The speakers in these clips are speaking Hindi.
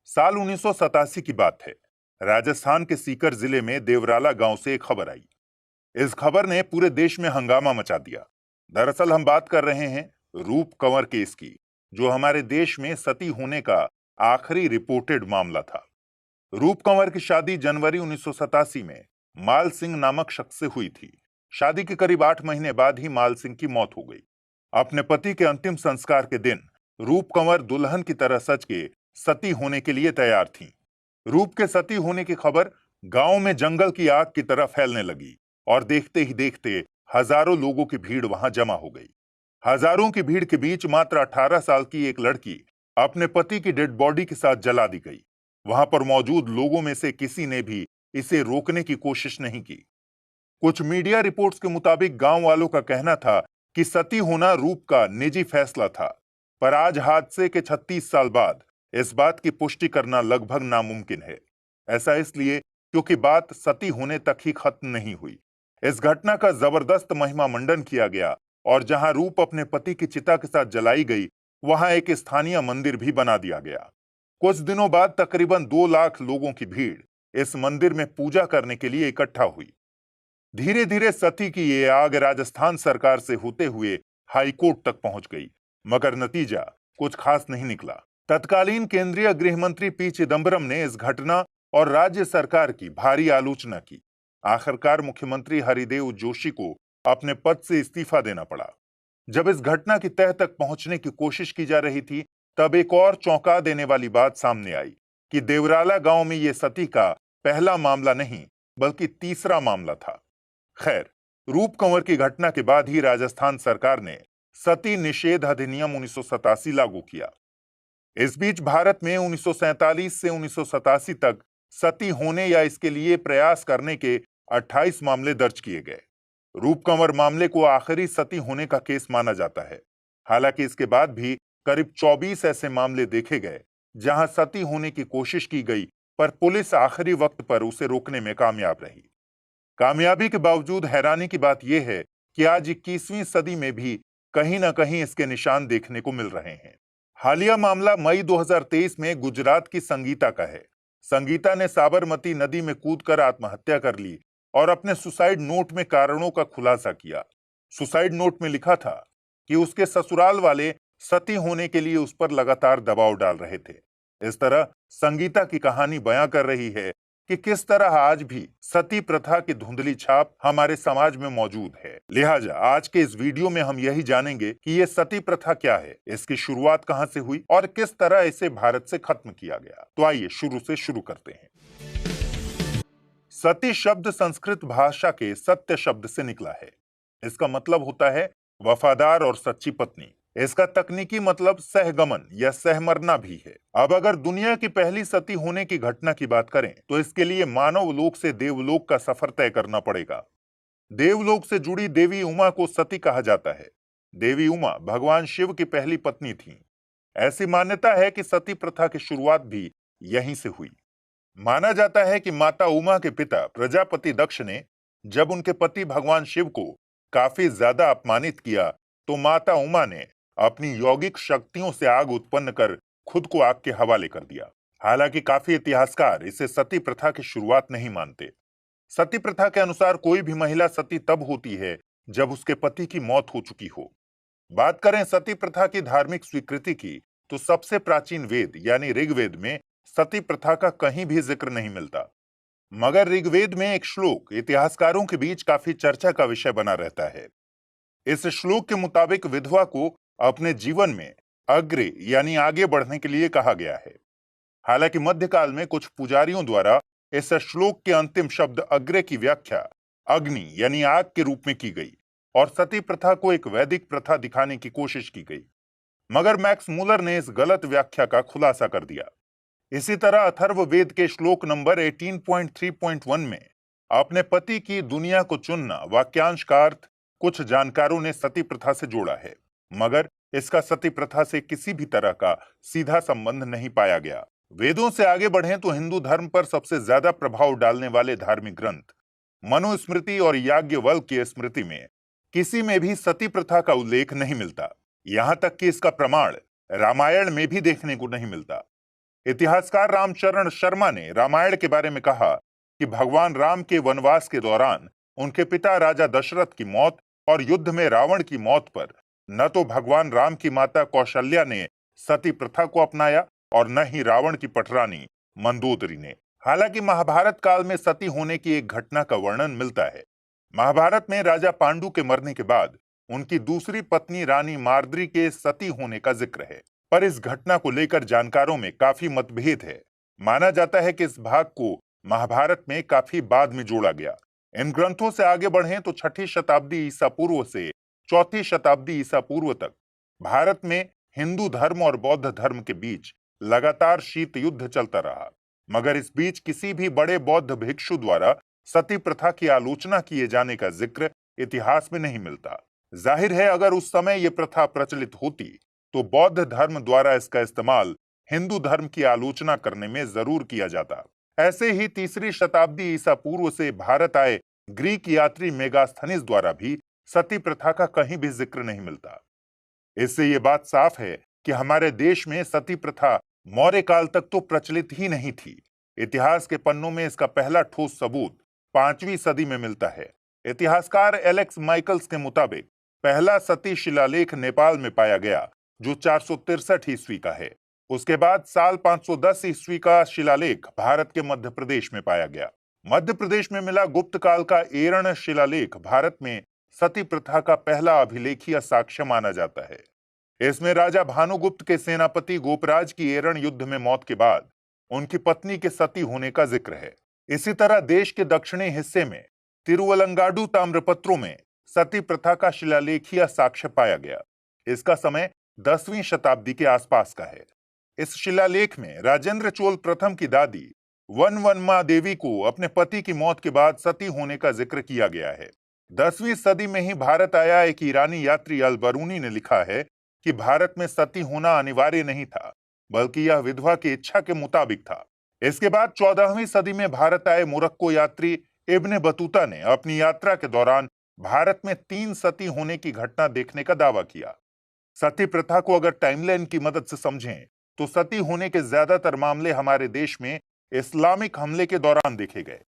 साल 1987 की बात है। राजस्थान के सीकर जिले में देवराला गांव से एक खबर आई। इस खबर ने पूरे देश में हंगामा मचा दिया। दरअसल हम बात कर रहे हैं रूप कंवर केस की, जो हमारे देश में सती होने का आखिरी रिपोर्टेड मामला था। रूप कंवर की शादी जनवरी 1987 में माल सिंह नामक शख्स से हुई थी। शादी के करीब 8 महीने बाद ही माल सिंह की मौत हो गई। अपने पति के अंतिम संस्कार के दिन रूप कंवर दुल्हन की तरह सज के सती होने के लिए तैयार थीं। रूप के सती होने की खबर गांव में जंगल की आग की तरह फैलने लगी और देखते ही देखते हजारों लोगों की भीड़ वहां जमा हो गई। हजारों की भीड़ के बीच मात्र 18 साल की एक लड़की अपने पति की डेड बॉडी के साथ जला दी गई। वहां पर मौजूद लोगों में से किसी ने भी इसे रोकने की कोशिश नहीं की। कुछ मीडिया रिपोर्ट्स के मुताबिक गांव वालों का कहना था कि सती होना रूप का निजी फैसला था, पर आज हादसे के 36 साल बाद इस बात की पुष्टि करना लगभग नामुमकिन है। ऐसा इसलिए क्योंकि बात सती होने तक ही खत्म नहीं हुई। इस घटना का जबरदस्त महिमा मंडन किया गया और जहां रूप अपने पति की चिता के साथ जलाई गई, वहां एक स्थानीय मंदिर भी बना दिया गया। कुछ दिनों बाद तकरीबन 2 लाख लोगों की भीड़ इस मंदिर में पूजा करने के लिए इकट्ठा हुई। धीरे धीरे सती की ये आग राजस्थान सरकार से होते हुए हाईकोर्ट तक पहुंच गई, मगर नतीजा कुछ खास नहीं निकला। तत्कालीन केंद्रीय गृह मंत्री पी चिदंबरम ने इस घटना और राज्य सरकार की भारी आलोचना की। आखिरकार मुख्यमंत्री हरिदेव जोशी को अपने पद से इस्तीफा देना पड़ा। जब इस घटना की तह तक पहुंचने की कोशिश की जा रही थी, तब एक और चौंका देने वाली बात सामने आई कि देवराला गांव में यह सती का पहला मामला नहीं बल्कि तीसरा मामला था। खैर, रूप कंवर की घटना के बाद ही राजस्थान सरकार ने सती निषेध अधिनियम 1987 लागू किया। इस बीच भारत में 1947 से 1987 तक सती होने या इसके लिए प्रयास करने के 28 मामले दर्ज किए गए। रूप कंवर मामले को आखिरी सती होने का केस माना जाता है। हालांकि इसके बाद भी करीब 24 ऐसे मामले देखे गए जहां सती होने की कोशिश की गई, पर पुलिस आखिरी वक्त पर उसे रोकने में कामयाब रही। कामयाबी के बावजूद हैरानी की बात यह है कि आज 21वीं सदी में भी कहीं ना कहीं इसके निशान देखने को मिल रहे हैं। हालिया मामला मई 2023 में गुजरात की संगीता का है। संगीता ने साबरमती नदी में कूदकर आत्महत्या कर ली और अपने सुसाइड नोट में कारणों का खुलासा किया। सुसाइड नोट में लिखा था कि उसके ससुराल वाले सती होने के लिए उस पर लगातार दबाव डाल रहे थे। इस तरह संगीता की कहानी बयां कर रही है कि किस तरह आज भी सती प्रथा की धुंधली छाप हमारे समाज में मौजूद है। लिहाजा आज के इस वीडियो में हम यही जानेंगे कि ये सती प्रथा क्या है, इसकी शुरुआत कहां से हुई और किस तरह इसे भारत से खत्म किया गया। तो आइए शुरू से शुरू करते हैं। सती शब्द संस्कृत भाषा के सत्य शब्द से निकला है। इसका मतलब होता है वफादार और सच्ची पत्नी। इसका तकनीकी मतलब सहगमन या सहमरना भी है। अब अगर दुनिया की पहली सती होने की घटना की बात करें तो इसके लिए मानव लोक से देवलोक का सफर तय करना पड़ेगा। देवलोक से जुड़ी देवी उमा को सती कहा जाता है। देवी उमा भगवान शिव की पहली पत्नी थी। ऐसी मान्यता है कि सती प्रथा की शुरुआत भी यहीं से हुई। माना जाता है कि माता उमा के पिता प्रजापति दक्ष ने जब उनके पति भगवान शिव को काफी ज्यादा अपमानित किया, तो माता उमा ने अपनी यौगिक शक्तियों से आग उत्पन्न कर खुद को आग के हवाले कर दिया। हालांकि काफी इतिहासकार इसे सती प्रथा की शुरुआत नहीं मानते। सती प्रथा के अनुसार कोई भी महिला सती तब होती है जब उसके पति की मौत हो चुकी हो। बात करें सती प्रथा की धार्मिक स्वीकृति की, तो सबसे प्राचीन वेद यानी ऋग्वेद में सती प्रथा का कहीं भी जिक्र नहीं मिलता। मगर ऋग्वेद में एक श्लोक इतिहासकारों के बीच काफी चर्चा का विषय बना रहता है। इस श्लोक के मुताबिक विधवा को अपने जीवन में अग्रे यानी आगे बढ़ने के लिए कहा गया है। हालांकि मध्यकाल में कुछ पुजारियों द्वारा इस श्लोक के अंतिम शब्द अग्रे की व्याख्या अग्नि यानी आग के रूप में की गई और सती प्रथा को एक वैदिक प्रथा दिखाने की कोशिश की गई। मगर मैक्स मूलर ने इस गलत व्याख्या का खुलासा कर दिया। इसी तरह अथर्ववेद के श्लोक नंबर 18.3.1 में अपने पति की दुनिया को चुनना वाक्यांश का अर्थ कुछ जानकारों ने सती प्रथा से जोड़ा है, मगर इसका सती प्रथा से किसी भी तरह का सीधा संबंध नहीं पाया गया। वेदों से आगे बढ़ें तो हिंदू धर्म पर सबसे ज्यादा प्रभाव डालने वाले धार्मिक ग्रंथ मनुस्मृति और याज्ञवल्क्य की स्मृति में किसी में भी सती प्रथा का उल्लेख नहीं मिलता। यहां तक कि इसका प्रमाण रामायण में भी देखने को नहीं मिलता। इतिहासकार रामचरण शर्मा ने रामायण के बारे में कहा कि भगवान राम के वनवास के दौरान उनके पिता राजा दशरथ की मौत और युद्ध में रावण की मौत पर न तो भगवान राम की माता कौशल्या ने सती प्रथा को अपनाया और न ही रावण की पटरानी मंदोदरी ने। हालांकि महाभारत काल में सती होने की एक घटना का वर्णन मिलता है। महाभारत में राजा पांडु के मरने के बाद उनकी दूसरी पत्नी रानी माद्री के सती होने का जिक्र है, पर इस घटना को लेकर जानकारों में काफी मतभेद है। माना जाता है कि इस भाग को महाभारत में काफी बाद में जोड़ा गया। इन ग्रंथों से आगे बढ़ें तो 6ठी शताब्दी ईसा पूर्व से 4ठी शताब्दी ईसा पूर्व तक भारत में हिंदू धर्म और बौद्ध धर्म के बीच लगातार शीत युद्ध चलता रहा, मगर इस बीच किसी भी बड़े बौद्ध भिक्षु द्वारा सती प्रथा की आलोचना किए जाने का जिक्र इतिहास में नहीं मिलता। जाहिर है अगर उस समय ये प्रथा प्रचलित होती तो बौद्ध धर्म द्वारा इसका इस्तेमाल हिंदू धर्म की आलोचना करने में जरूर किया जाता। ऐसे ही 3री शताब्दी ईसा पूर्व से भारत आए ग्रीक यात्री मेगास्थनीज द्वारा भी सती प्रथा का कहीं भी जिक्र नहीं मिलता। इससे ये बात साफ है कि हमारे देश में सती प्रथा मौर्य काल तक तो प्रचलित ही नहीं थी। इतिहास के पन्नों में इसका पहला ठोस सबूत 5वीं सदी में मिलता है। इतिहासकार एलेक्स माइकल्स के मुताबिक पहला सती शिलालेख नेपाल में पाया गया जो 463 ईस्वी का है। उसके बाद साल 510 ईस्वी का शिलालेख भारत के मध्य प्रदेश में पाया गया। मध्य प्रदेश में मिला गुप्त काल का एरण शिलालेख भारत में सती प्रथा का पहला अभिलेखीय साक्ष्य माना जाता है। इसमें राजा भानुगुप्त के सेनापति गोपराज की एरण युद्ध में मौत के बाद उनकी पत्नी के सती होने का जिक्र है। इसी तरह देश के दक्षिणी हिस्से में तिरुवलंगाडु ताम्रपत्रों में सती प्रथा का शिलालेखीय साक्ष्य पाया गया। इसका समय 10वीं शताब्दी के आसपास का है। इस शिलालेख में राजेंद्र चोल प्रथम की दादी वनवनमा देवी को अपने पति की मौत के बाद सती होने का जिक्र किया गया है। 10वीं सदी में ही भारत आया एक ईरानी यात्री अल बरूनी ने लिखा है कि भारत में सती होना अनिवार्य नहीं था, बल्कि यह विधवा की इच्छा के मुताबिक था। इसके बाद 14वीं सदी में भारत आए मोरक्को यात्री इब्ने बतूता ने अपनी यात्रा के दौरान भारत में 3 सती होने की घटना देखने का दावा किया। सती प्रथा को अगर टाइमलाइन की मदद से समझें तो सती होने के ज्यादातर मामले हमारे देश में इस्लामिक हमले के दौरान देखे गए।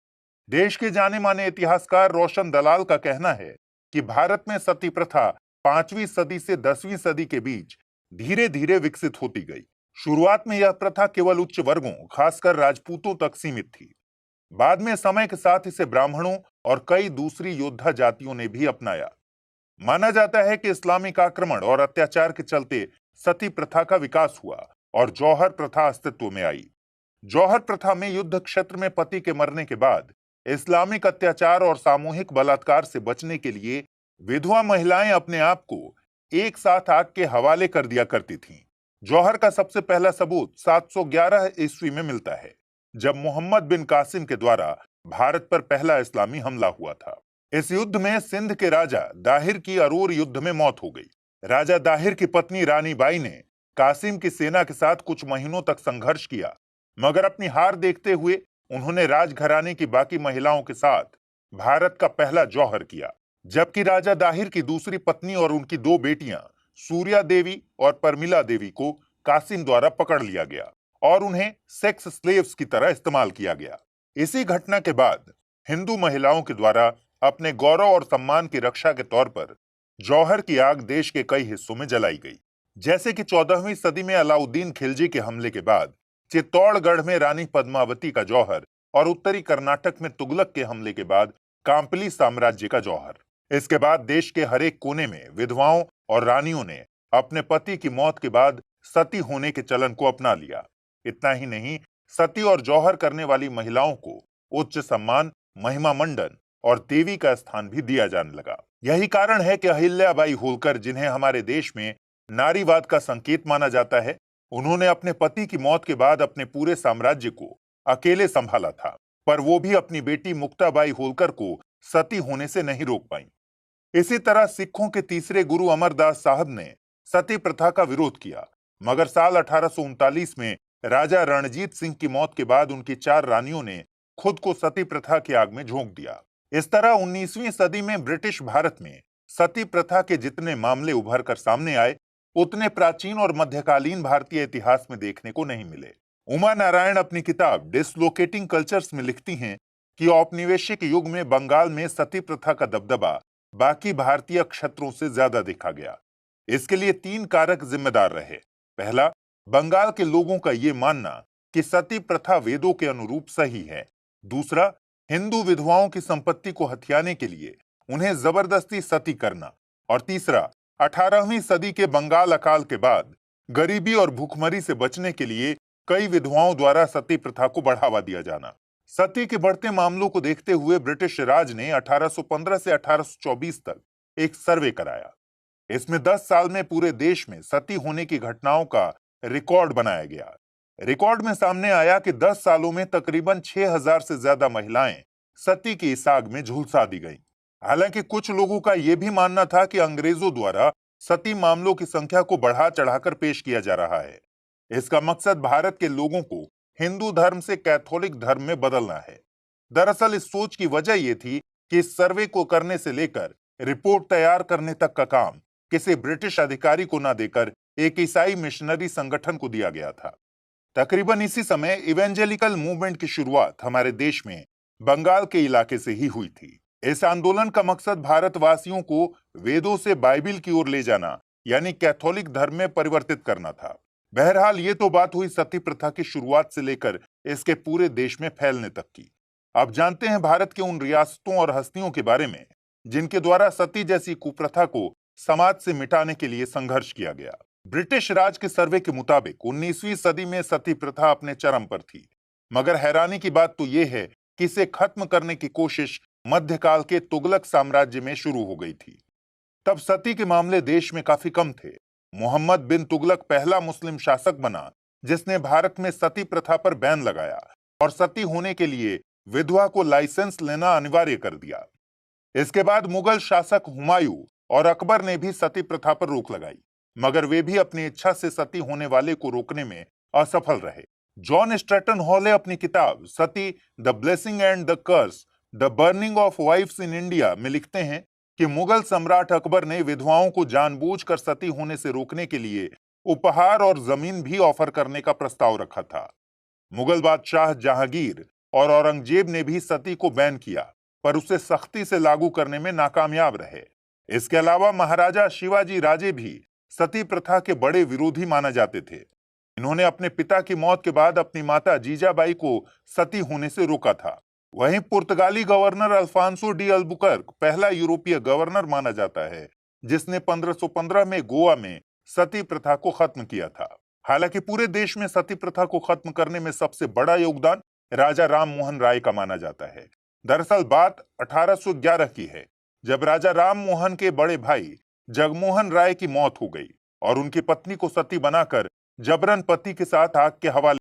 देश के जाने माने इतिहासकार रोशन दलाल का कहना है कि भारत में सती प्रथा 5वीं सदी से 10वीं सदी के बीच धीरे धीरे विकसित होती गई। शुरुआत में यह प्रथा केवल उच्च वर्गों, खासकर राजपूतों तक सीमित थी। बाद में समय के साथ इसे ब्राह्मणों और कई दूसरी योद्धा जातियों ने भी अपनाया। माना जाता है कि इस्लामिक आक्रमण और अत्याचार के चलते सती प्रथा का विकास हुआ और जौहर प्रथा अस्तित्व में आई। जौहर प्रथा में युद्ध क्षेत्र में पति के मरने के बाद इस्लामिक अत्याचार और सामूहिक बलात्कार से बचने के लिए विधवा महिलाएं अपने आप को एक साथ आग के हवाले कर दिया करती थीं। जौहर का सबसे पहला सबूत 711 ईस्वी में मिलता है, जब मोहम्मद बिन कासिम के द्वारा भारत पर पहला इस्लामी हमला हुआ था। इस युद्ध में सिंध के राजा दाहिर की अरूर युद्ध में मौत हो गई। राजा दाहिर की पत्नी रानी बाई ने कासिम की सेना के साथ कुछ महीनों तक संघर्ष किया, मगर अपनी हार देखते हुए उन्होंने राजघराने की बाकी महिलाओं के साथ भारत का पहला जौहर किया। जबकि राजा दाहिर की दूसरी पत्नी और उनकी 2 बेटियां सूर्या देवी और परमिला देवी को कासिम द्वारा पकड़ लिया गया और उन्हें सेक्स स्लेव्स की तरह इस्तेमाल किया गया। इसी घटना के बाद हिंदू महिलाओं के द्वारा अपने गौरव और सम्मान की रक्षा के तौर पर जौहर की आग देश के कई हिस्सों में जलाई गई। जैसे कि 14वीं सदी में अलाउद्दीन खिलजी के हमले के बाद चित्तौड़गढ़ में रानी पद्मावती का जौहर और उत्तरी कर्नाटक में तुगलक के हमले के बाद कांपली साम्राज्य का जौहर। इसके बाद देश के हर एक कोने में विधवाओं और रानियों ने अपने पति की मौत के बाद सती होने के चलन को अपना लिया। इतना ही नहीं, सती और जौहर करने वाली महिलाओं को उच्च सम्मान, महिमा मंडन और देवी का स्थान भी दिया जाने लगा। यही कारण है कि अहिल्याबाई होलकर, जिन्हें हमारे देश में नारीवाद का संकेत माना जाता है, उन्होंने अपने पति की मौत के बाद अपने पूरे साम्राज्य को अकेले संभाला था, पर वो भी अपनी बेटी मुक्ताबाई होलकर को सती होने से नहीं रोक पाई। इसी तरह सिखों के तीसरे गुरु अमरदास साहब ने सती प्रथा का विरोध किया, मगर साल 1839 में राजा रणजीत सिंह की मौत के बाद उनकी 4 रानियों ने खुद को सती प्रथा की आग में झोंक दिया। इस तरह 19वीं सदी में ब्रिटिश भारत में सती प्रथा के जितने मामले उभर कर सामने आए, उतने प्राचीन और मध्यकालीन भारतीय इतिहास में देखने को नहीं मिले। उमा नारायण अपनी किताब डिसलोकेटिंग कल्चर्स में लिखती हैं कि औपनिवेशिक युग में बंगाल में सती प्रथा का दबदबा बाकी भारतीय क्षेत्रों से ज्यादा देखा गया। इसके लिए तीन कारक जिम्मेदार रहे। पहला, बंगाल के लोगों का यह मानना कि सती प्रथा वेदों के अनुरूप सही है। दूसरा, हिंदू विधवाओं की संपत्ति को हथियाने के लिए उन्हें जबरदस्ती सती करना। और तीसरा, 18वीं सदी के बंगाल अकाल के बाद गरीबी और भूखमरी से बचने के लिए कई विधवाओं द्वारा सती प्रथा को बढ़ावा दिया जाना। सती के बढ़ते मामलों को देखते हुए ब्रिटिश राज ने 1815 से 1824 तक एक सर्वे कराया। इसमें 10 साल में पूरे देश में सती होने की घटनाओं का रिकॉर्ड बनाया गया। रिकॉर्ड में सामने आया कि 10 सालों में तकरीबन 6000 से ज्यादा महिलाएं सती की इस आग में झुलसा दी गईं। हालांकि कुछ लोगों का यह भी मानना था कि अंग्रेजों द्वारा सती मामलों की संख्या को बढ़ा चढ़ाकर पेश किया जा रहा है। इसका मकसद भारत के लोगों को हिंदू धर्म से कैथोलिक धर्म में बदलना है। दरअसल इस सोच की वजह यह थी कि इस सर्वे को करने से लेकर रिपोर्ट तैयार करने तक का काम किसी ब्रिटिश अधिकारी को न देकर एक ईसाई मिशनरी संगठन को दिया गया था। तकरीबन इसी समय इवेंजेलिकल मूवमेंट की शुरुआत हमारे देश में बंगाल के इलाके से ही हुई थी। इस आंदोलन का मकसद भारतवासियों को वेदों से बाइबिल की ओर ले जाना, यानी कैथोलिक धर्म में परिवर्तित करना था। बहरहाल ये तो बात हुई सती प्रथा की शुरुआत से लेकर इसके पूरे देश में फैलने तक की। अब जानते हैं भारत के उन रियासतों और हस्तियों के बारे में जिनके द्वारा सती जैसी कुप्रथा को समाज से मिटाने के लिए संघर्ष किया गया। ब्रिटिश राज के सर्वे के मुताबिक 19वीं सदी में सती प्रथा अपने चरम पर थी, मगर हैरानी की बात तो यह है कि इसे खत्म करने की कोशिश मध्यकाल के तुगलक साम्राज्य में शुरू हो गई थी। तब सती के मामले देश में काफी कम थे। मोहम्मद बिन तुगलक पहला मुस्लिम शासक बना जिसने भारत में सती प्रथा पर बैन लगाया और सती होने के लिए विधवा को लाइसेंस लेना अनिवार्य कर दिया। इसके बाद मुगल शासक हुमायूं और अकबर ने भी सती प्रथा पर रोक लगाई, मगर वे भी अपनी इच्छा से सती होने वाले को रोकने में असफल रहे। जॉन स्ट्रैटन हॉल ने अपनी किताब Sati the blessing and the curse the burning of wives in India में लिखते हैं कि मुगल सम्राट अकबर ने विधवाओं को जानबूझकर सती होने से रोकने के लिए उपहार और जमीन भी ऑफर करने का प्रस्ताव रखा था। मुगल बादशाह जहांगीर और औरंगजेब ने भी सती को बैन किया, पर उसे सख्ती से लागू करने में नाकामयाब रहे। इसके अलावा महाराजा शिवाजी राजे भी सती प्रथा के बड़े विरोधी माने जाते थे। इन्होंने अपने पिता की मौत के बाद अपनी माता जीजाबाई को सती होने से रोका था। वहीं पुर्तगाली गवर्नर अल्फांसो डी अल्बुकर्क पहला यूरोपीय गवर्नर माना जाता है जिसने 1515 में गोवा में सती प्रथा को खत्म किया था। हालांकि पूरे देश में सती प्रथा को खत्म करने में सबसे बड़ा योगदान राजा राम मोहन राय का माना जाता है। दरअसल बात 1811 की है, जब राजा राम मोहन के बड़े भाई जगमोहन राय की मौत हो गई और उनकी पत्नी को सती बनाकर जबरन पति के साथ आग के हवाले